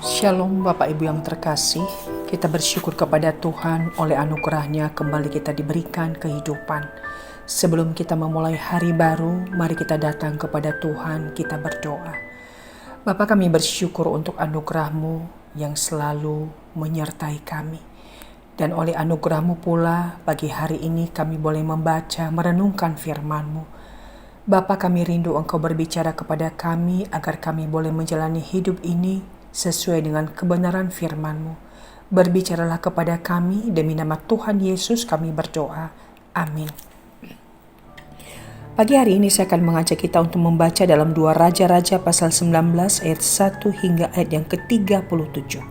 Shalom Bapak Ibu yang terkasih, kita bersyukur kepada Tuhan oleh anugerahnya kembali kita diberikan kehidupan. Sebelum kita memulai hari baru, mari kita datang kepada Tuhan, kita berdoa. Bapa, kami bersyukur untuk anugerah-Mu yang selalu menyertai kami. Dan oleh anugerah-Mu pula, pagi hari ini kami boleh membaca, merenungkan firman-Mu. Bapa, kami rindu Engkau berbicara kepada kami agar kami boleh menjalani hidup ini sesuai dengan kebenaran firman-Mu. Berbicaralah kepada kami, demi nama Tuhan Yesus kami berdoa. Amin. Pagi hari ini saya akan mengajak kita untuk membaca dalam 2 Raja-Raja pasal 19 ayat 1 hingga ayat yang ke-37.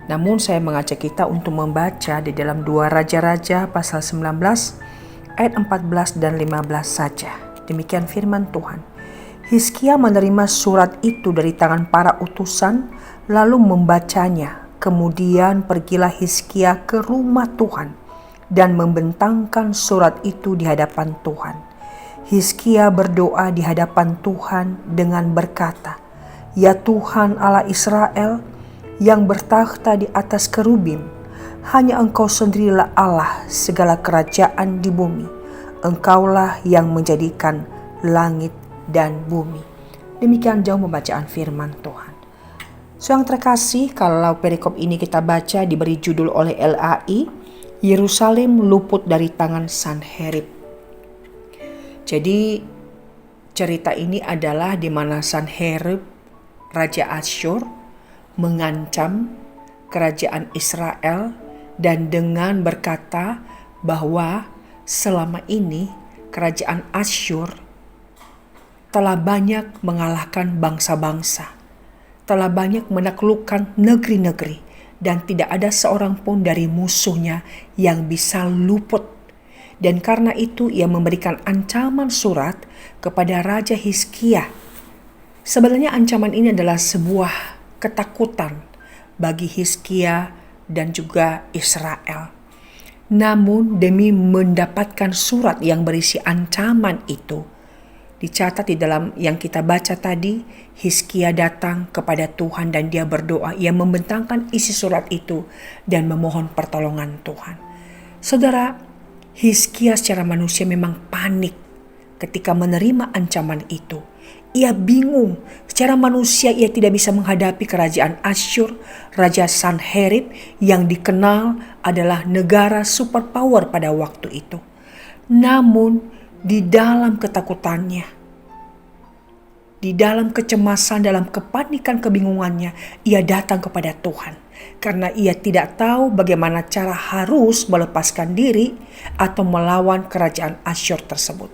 Namun saya mengajak kita untuk membaca di dalam 2 Raja-Raja pasal 19 ayat 14 dan 15 saja. Demikian firman Tuhan. Hizkia menerima surat itu dari tangan para utusan, lalu membacanya. Kemudian pergilah Hizkia ke rumah Tuhan dan membentangkan surat itu di hadapan Tuhan. Hizkia berdoa di hadapan Tuhan dengan berkata, "Ya Tuhan Allah Israel yang bertakhta di atas kerubim, hanya Engkau sendirilah Allah segala kerajaan di bumi. Engkaulah yang menjadikan langit dan bumi." Demikian jauh pembacaan firman Tuhan. Yang terkasih, kalau perikop ini kita baca diberi judul oleh LAI, Yerusalem luput dari tangan Sanherib. Jadi cerita ini adalah di mana Sanherib, Raja Asyur, mengancam kerajaan Israel dan dengan berkata bahwa selama ini kerajaan Asyur telah banyak mengalahkan bangsa-bangsa, telah banyak menaklukkan negeri-negeri, dan tidak ada seorang pun dari musuhnya yang bisa luput. Dan karena itu ia memberikan ancaman surat kepada Raja Hizkia. Sebenarnya ancaman ini adalah sebuah ketakutan bagi Hizkia dan juga Israel. Namun demi mendapatkan surat yang berisi ancaman itu, dicatat di dalam yang kita baca tadi, Hizkia datang kepada Tuhan dan dia berdoa. Ia membentangkan isi surat itu dan memohon pertolongan Tuhan. Saudara, Hizkia secara manusia memang panik ketika menerima ancaman itu. Ia bingung, secara manusia ia tidak bisa menghadapi kerajaan Asyur, Raja Sanherib yang dikenal adalah negara superpower pada waktu itu. Namun di dalam ketakutannya, di dalam kecemasan, dalam kepanikan, kebingungannya, ia datang kepada Tuhan. Karena ia tidak tahu bagaimana cara harus melepaskan diri atau melawan kerajaan Asyur tersebut.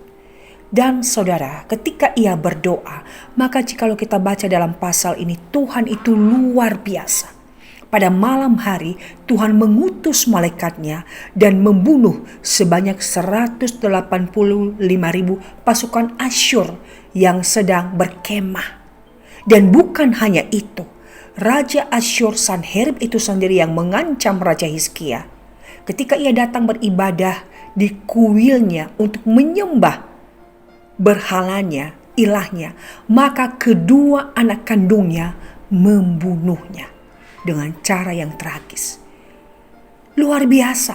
Dan saudara, ketika ia berdoa, maka jikalau kita baca dalam pasal ini, Tuhan itu luar biasa. Pada malam hari Tuhan mengutus malaikatnya dan membunuh sebanyak 185.000 pasukan Asyur yang sedang berkemah. Dan bukan hanya itu, Raja Asyur Sanherib itu sendiri yang mengancam Raja Hizkia. Ketika ia datang beribadah di kuilnya untuk menyembah berhalanya, ilahnya, maka kedua anak kandungnya membunuhnya dengan cara yang tragis. Luar biasa.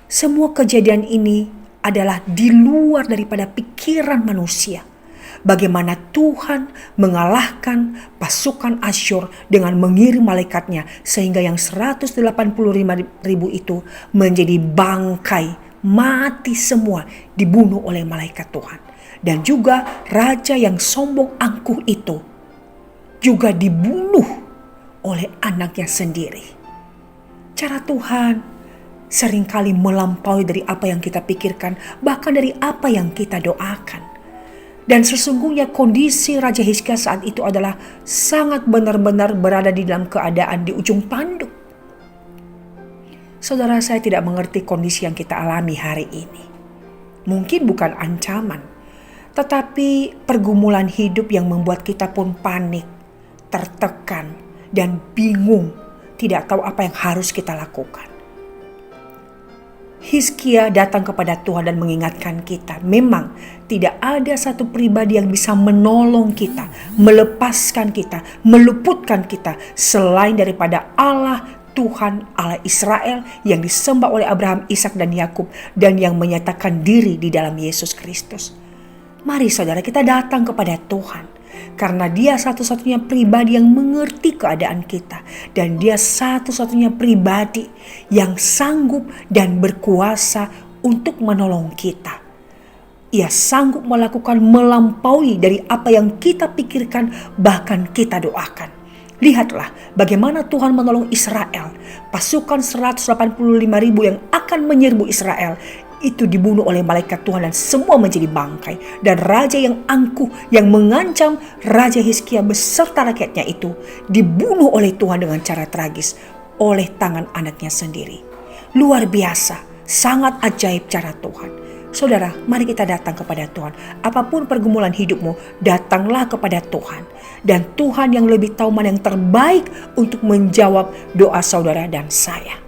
Semua kejadian ini adalah di luar daripada pikiran manusia. Bagaimana Tuhan mengalahkan pasukan Asyur dengan mengirim malaikatnya sehingga yang 185.000 itu menjadi bangkai, mati semua, dibunuh oleh malaikat Tuhan. Dan juga raja yang sombong angkuh itu juga dibunuh oleh anaknya sendiri. Cara Tuhan seringkali melampaui dari apa yang kita pikirkan, bahkan dari apa yang kita doakan. Dan sesungguhnya kondisi Raja Hizkia saat itu adalah sangat benar-benar berada di dalam keadaan di ujung tanduk. Saudara, saya tidak mengerti kondisi yang kita alami hari ini. Mungkin bukan ancaman, tetapi pergumulan hidup yang membuat kita pun panik, tertekan, dan bingung, tidak tahu apa yang harus kita lakukan. Hizkia datang kepada Tuhan dan mengingatkan kita, memang tidak ada satu pribadi yang bisa menolong kita, melepaskan kita, meluputkan kita selain daripada Allah, Tuhan Allah Israel yang disembah oleh Abraham, Ishak dan Yakub, dan yang menyatakan diri di dalam Yesus Kristus. Mari saudara, kita datang kepada Tuhan karena Dia satu-satunya pribadi yang mengerti keadaan kita, dan Dia satu-satunya pribadi yang sanggup dan berkuasa untuk menolong kita. Ia sanggup melakukan melampaui dari apa yang kita pikirkan, bahkan kita doakan. Lihatlah bagaimana Tuhan menolong Israel. Pasukan 185.000 yang akan menyerbu Israel itu dibunuh oleh malaikat Tuhan dan semua menjadi bangkai. Dan raja yang angkuh yang mengancam Raja Hizkia beserta rakyatnya itu dibunuh oleh Tuhan dengan cara tragis oleh tangan anaknya sendiri. Luar biasa, sangat ajaib cara Tuhan. Saudara, mari kita datang kepada Tuhan. Apapun pergumulan hidupmu, datanglah kepada Tuhan. Dan Tuhan yang lebih tahu mana yang terbaik untuk menjawab doa saudara dan saya.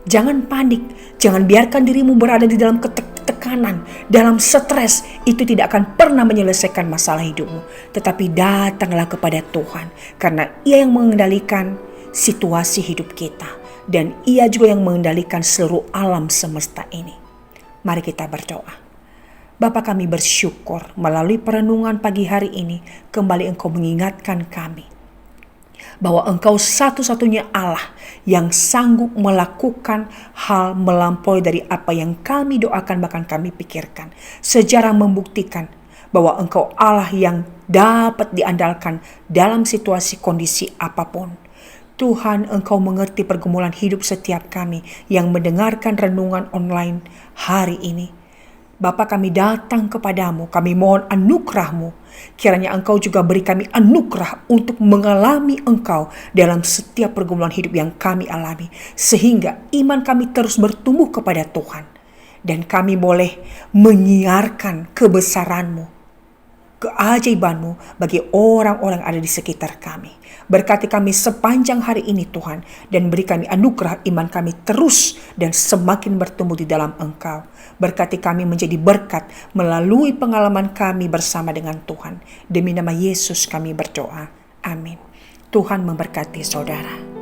Jangan panik, jangan biarkan dirimu berada di dalam tekanan, dalam stres. Itu tidak akan pernah menyelesaikan masalah hidupmu. Tetapi datanglah kepada Tuhan, karena Ia yang mengendalikan situasi hidup kita. Dan Ia juga yang mengendalikan seluruh alam semesta ini. Mari kita berdoa. Bapa, kami bersyukur melalui perenungan pagi hari ini kembali Engkau mengingatkan kami bahwa Engkau satu-satunya Allah yang sanggup melakukan hal melampaui dari apa yang kami doakan bahkan kami pikirkan. Sejarah membuktikan bahwa Engkau Allah yang dapat diandalkan dalam situasi kondisi apapun. Tuhan, Engkau mengerti pergumulan hidup setiap kami yang mendengarkan renungan online hari ini. Bapa, kami datang kepadamu, kami mohon anugerah-Mu. Kiranya Engkau juga beri kami anugerah untuk mengalami Engkau dalam setiap pergumulan hidup yang kami alami. Sehingga iman kami terus bertumbuh kepada Tuhan. Dan kami boleh menyiarkan kebesaran-Mu, keajaiban-Mu bagi orang-orang yang ada di sekitar kami. Berkati kami sepanjang hari ini Tuhan, dan beri kami anugerah iman kami terus dan semakin bertumbuh di dalam Engkau. Berkati kami menjadi berkat melalui pengalaman kami bersama dengan Tuhan. Demi nama Yesus kami berdoa. Amin. Tuhan memberkati saudara.